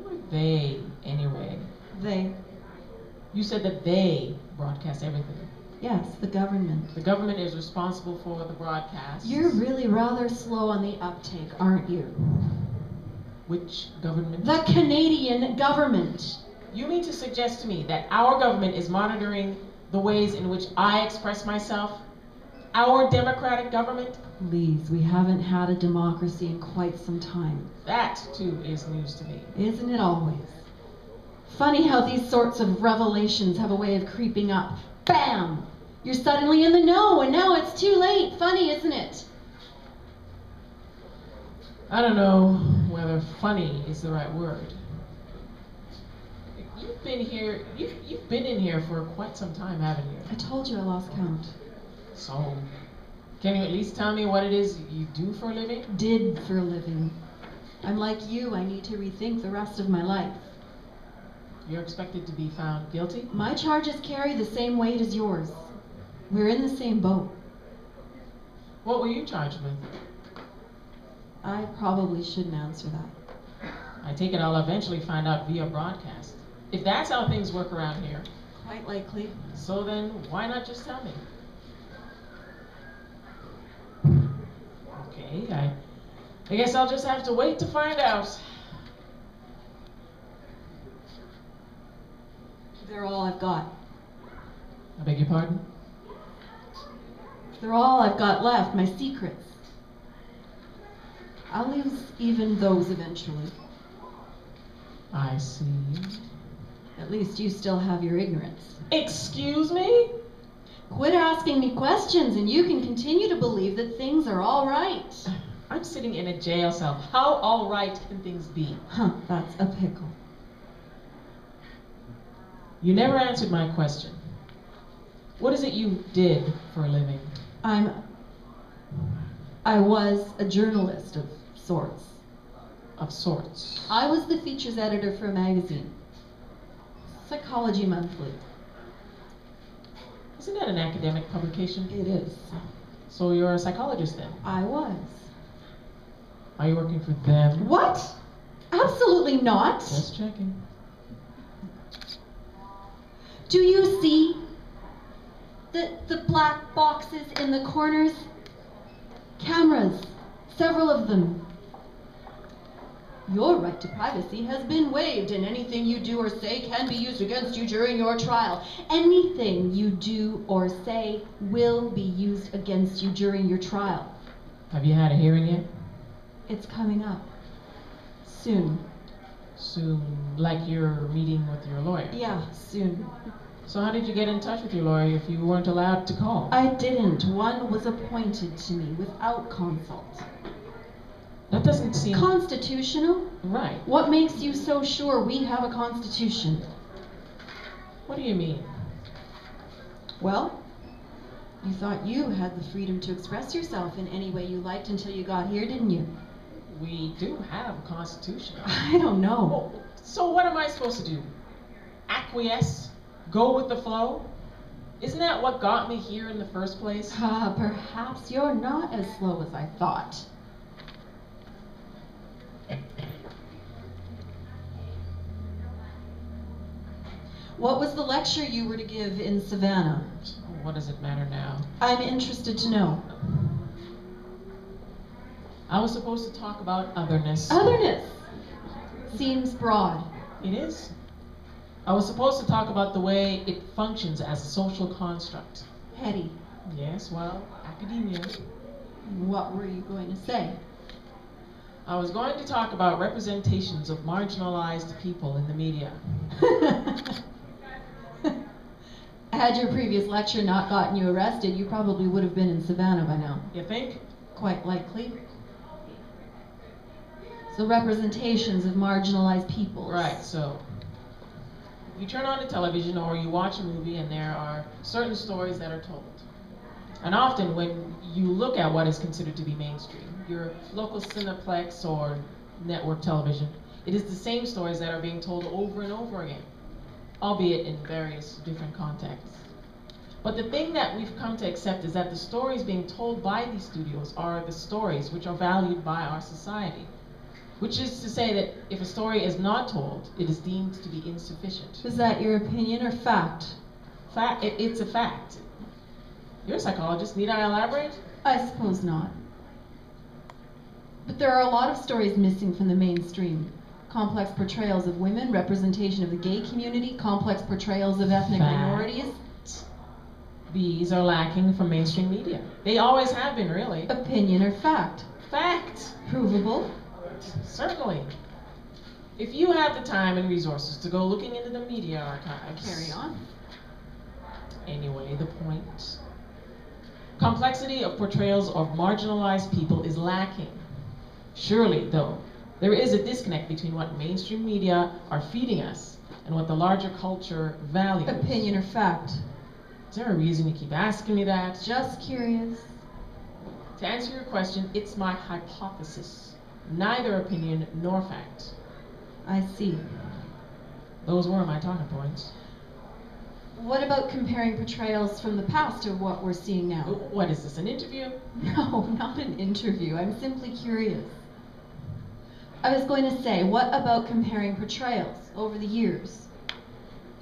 Who are they, anyway? They. You said that they broadcast everything. Yes, the government. The government is responsible for the broadcast. You're really rather slow on the uptake, aren't you? Which government? The Canadian government. You mean to suggest to me that our government is monitoring the ways in which I express myself? Our democratic government? Please, we haven't had a democracy in quite some time. That, too, is news to me. Isn't it always? Funny how these sorts of revelations have a way of creeping up. Bam! You're suddenly in the know, and now it's too late. Funny, isn't it? I don't know whether funny is the right word. You've been in here for quite some time, haven't you? I told you I lost count. So, can you at least tell me what it is you do for a living? Did for a living. I'm like you, I need to rethink the rest of my life. You're expected to be found guilty? My charges carry the same weight as yours. We're in the same boat. What were you charged with? I probably shouldn't answer that. I take it I'll eventually find out via broadcast. If that's how things work around here. Quite likely. So then, why not just tell me? Okay, I guess I'll just have to wait to find out. They're all I've got. I beg your pardon? They're all I've got left, my secrets. I'll lose even those eventually. I see. At least you still have your ignorance. Excuse me? Quit asking me questions and you can continue to believe that things are all right. I'm sitting in a jail cell. How all right can things be? Huh, that's a pickle. You never answered my question. What is it you did for a living? I was a journalist of sorts. Of sorts. I was the features editor for a magazine. Psychology Monthly. Isn't that an academic publication? It is. So you're a psychologist then? I was. Are you working for them? What? Absolutely not. Just checking. Do you see the black boxes in the corners? Cameras, several of them. Your right to privacy has been waived, and anything you do or say can be used against you during your trial. Anything you do or say will be used against you during your trial. Have you had a hearing yet? It's coming up. Soon. Soon, like you're meeting with your lawyer? Yeah, soon. So how did you get in touch with your lawyer if you weren't allowed to call? I didn't. One was appointed to me without consult. That doesn't seem... Constitutional? Right. What makes you so sure we have a constitution? What do you mean? Well, you thought you had the freedom to express yourself in any way you liked until you got here, didn't you? We do have a constitution. I don't know. Oh, so what am I supposed to do? Acquiesce? Go with the flow? Isn't that what got me here in the first place? Perhaps you're not as slow as I thought. What was the lecture you were to give in Savannah? What does it matter now? I'm interested to know. I was supposed to talk about otherness. Otherness seems broad. It is. I was supposed to talk about the way it functions as a social construct. Heady. Yes, well, academia. What were you going to say? I was going to talk about representations of marginalized people in the media. Had your previous lecture not gotten you arrested, you probably would have been in Savannah by now. You think? Quite likely. So representations of marginalized peoples. Right, so you turn on the television or you watch a movie and there are certain stories that are told. And often when you look at what is considered to be mainstream, your local Cineplex or network television, it is the same stories that are being told over and over again, albeit in various different contexts. But the thing that we've come to accept is that the stories being told by these studios are the stories which are valued by our society. which is to say that if a story is not told, it is deemed to be insufficient. Is that your opinion or fact? It's a fact. You're a psychologist. Need I elaborate? I suppose not. But there are a lot of stories missing from the mainstream. Complex portrayals of women, representation of the gay community, complex portrayals of ethnic minorities. These are lacking from mainstream media. They always have been, really. Opinion or fact? Fact. Provable? Certainly. If you have the time and resources to go looking into the media archives. Carry on. Anyway, the point. Complexity of portrayals of marginalized people is lacking. Surely, though, there is a disconnect between what mainstream media are feeding us and what the larger culture values. Opinion or fact? Is there a reason you keep asking me that? Just curious. To answer your question, it's my hypothesis. Neither opinion nor fact. I see. Those were my talking points. What about comparing portrayals from the past to what we're seeing now? What is this, an interview? No, not an interview. I'm simply curious. I was going to say, what about comparing portrayals over the years?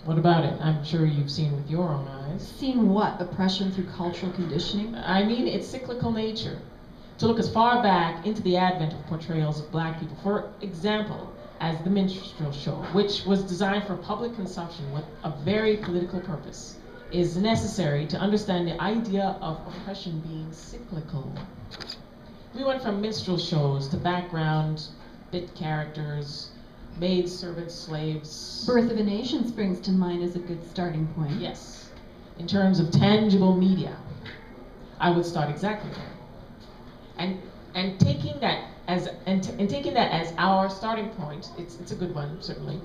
What about it? I'm sure you've seen with your own eyes. Seen what? Oppression through cultural conditioning? I mean its cyclical nature. To look as far back into the advent of portrayals of black people, for example, as the minstrel show, which was designed for public consumption with a very political purpose, is necessary to understand the idea of oppression being cyclical. We went from minstrel shows to background, bit characters, maids, servants, slaves. Birth of a Nation springs to mind as a good starting point. Yes. In terms of tangible media, I would start exactly there. And taking that as our starting point, it's a good one, certainly.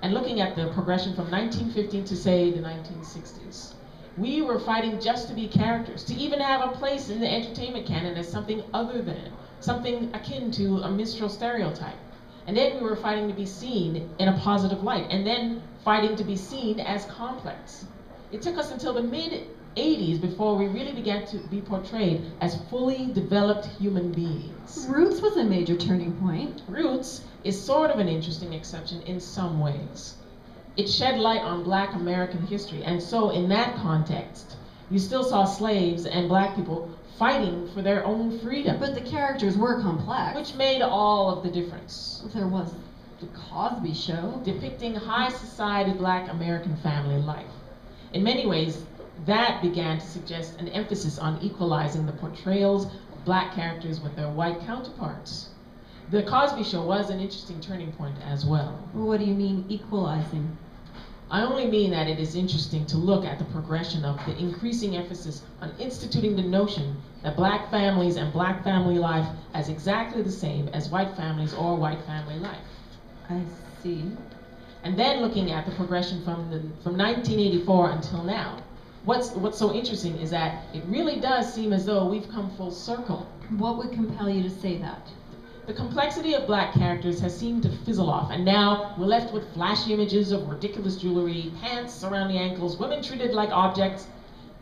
And looking at the progression from 1915 to, say, the 1960s, we were fighting just to be characters, to even have a place in the entertainment canon as something other than, something akin to a minstrel stereotype. And then we were fighting to be seen in a positive light, and then fighting to be seen as complex. It took us until the mid-80s before we really began to be portrayed as fully developed human beings. Roots was a major turning point. Roots is sort of an interesting exception in some ways. It shed light on black American history, and so in that context, you still saw slaves and black people fighting for their own freedom. But the characters were complex. Which made all of the difference. There was the Cosby Show. Depicting high society black American family life. In many ways, that began to suggest an emphasis on equalizing the portrayals of black characters with their white counterparts. The Cosby Show was an interesting turning point as well. What do you mean, equalizing? I only mean that it is interesting to look at the progression of the increasing emphasis on instituting the notion that black families and black family life as exactly the same as white families or white family life. I see. And then looking at the progression from 1984 until now. What's so interesting is that it really does seem as though we've come full circle. What would compel you to say that? The complexity of black characters has seemed to fizzle off, and now we're left with flashy images of ridiculous jewelry, pants around the ankles, women treated like objects.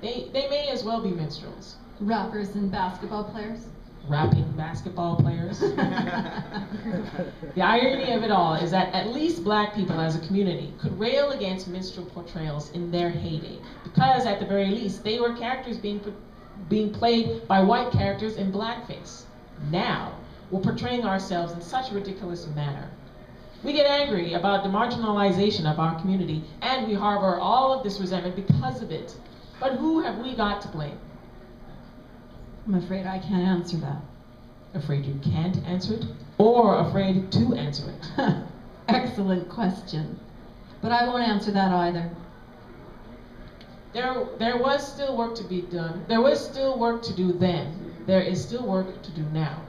They may as well be minstrels. Rappers and basketball players? Rapping basketball players. The irony of it all is that at least black people as a community could rail against minstrel portrayals in their heyday, because at the very least they were characters being played by white characters in blackface. Now, we're portraying ourselves in such a ridiculous manner. We get angry about the marginalization of our community, and we harbor all of this resentment because of it. But who have we got to blame? I'm afraid I can't answer that. Afraid you can't answer it? Or afraid to answer it? Excellent question. But I won't answer that either. There was still work to be done. There was still work to do then. There is still work to do now.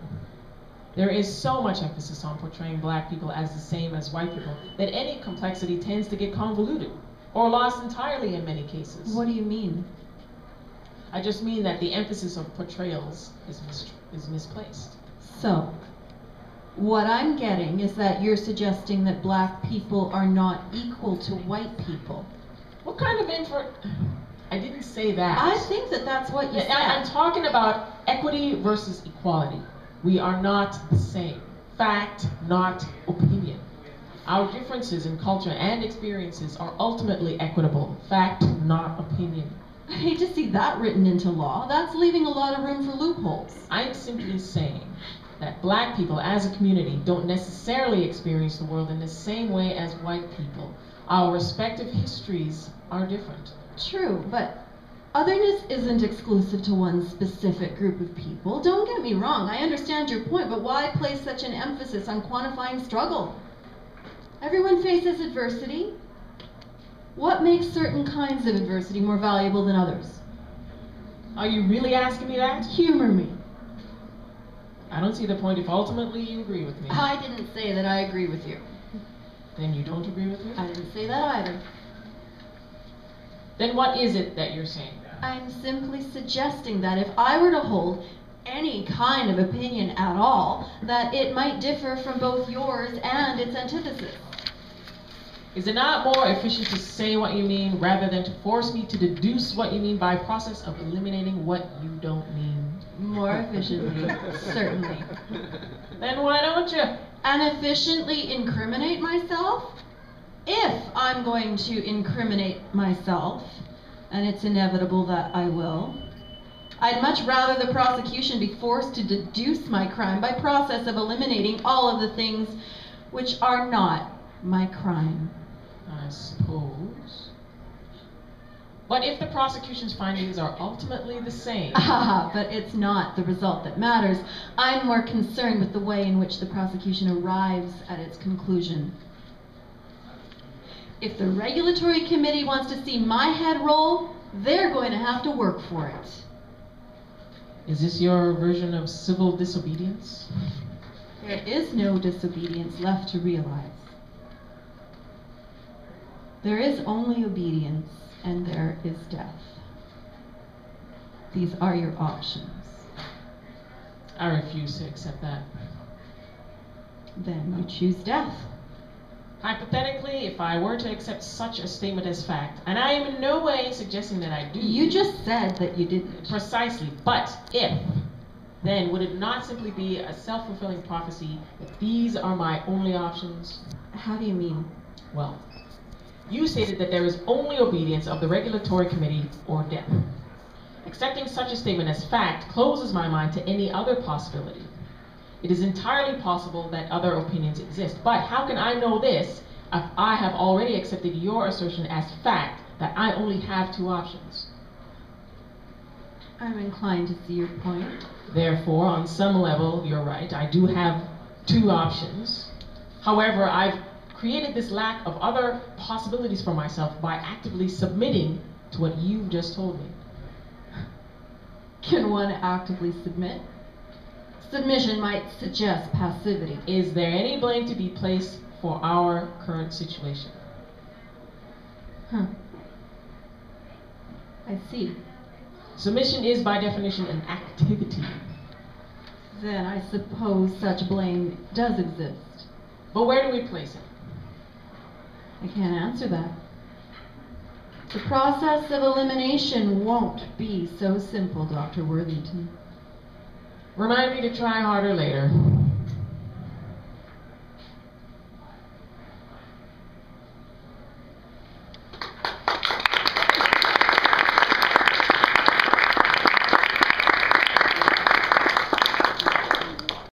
There is so much emphasis on portraying black people as the same as white people that any complexity tends to get convoluted or lost entirely in many cases. What do you mean? I just mean that the emphasis of portrayals is misplaced. So, what I'm getting is that you're suggesting that black people are not equal to white people. What kind of info? I didn't say that. I think that that's what you said. I'm talking about equity versus equality. We are not the same. fact, not opinion. Our differences in culture and experiences are ultimately equitable. Fact, not opinion. I hate to see that written into law. That's leaving a lot of room for loopholes. I'm simply saying that black people as a community don't necessarily experience the world in the same way as white people. Our respective histories are different. True, but otherness isn't exclusive to one specific group of people. Don't get me wrong, I understand your point, but why place such an emphasis on quantifying struggle? Everyone faces adversity. What makes certain kinds of adversity more valuable than others? Are you really asking me that? Humor me. I don't see the point if ultimately you agree with me. I didn't say that I agree with you. Then you don't agree with me? I didn't say that either. Then what is it that you're saying? I'm simply suggesting that if I were to hold any kind of opinion at all, that it might differ from both yours and its antithesis. Is it not more efficient to say what you mean rather than to force me to deduce what you mean by a process of eliminating what you don't mean? More efficiently, certainly. Then why don't you? And efficiently incriminate myself? If I'm going to incriminate myself, and it's inevitable that I will, I'd much rather the prosecution be forced to deduce my crime by process of eliminating all of the things which are not my crime. I suppose. But if the prosecution's findings are ultimately the same... But it's not the result that matters. I'm more concerned with the way in which the prosecution arrives at its conclusion. If the regulatory committee wants to see my head roll, they're going to have to work for it. Is this your version of civil disobedience? There is no disobedience left to realize. There is only obedience, and there is death. These are your options. I refuse to accept that. Then you choose death. Hypothetically, if I were to accept such a statement as fact, and I am in no way suggesting that I do. You just said that you didn't. Precisely, but if, then would it not simply be a self-fulfilling prophecy that these are my only options? How do you mean? Well, you stated that there is only obedience of the regulatory committee or death. Accepting such a statement as fact closes my mind to any other possibility. It is entirely possible that other opinions exist, but how can I know this if I have already accepted your assertion as fact that I only have two options? I'm inclined to see your point. Therefore, on some level, you're right, I do have two options. However, I've created this lack of other possibilities for myself by actively submitting to what you've just told me. Can one actively submit? Submission might suggest passivity. Is there any blame to be placed for our current situation? I see. Submission is by definition an activity. Then I suppose such blame does exist. But where do we place it? I can't answer that. The process of elimination won't be so simple, Dr. Worthington. Remind me to try harder later.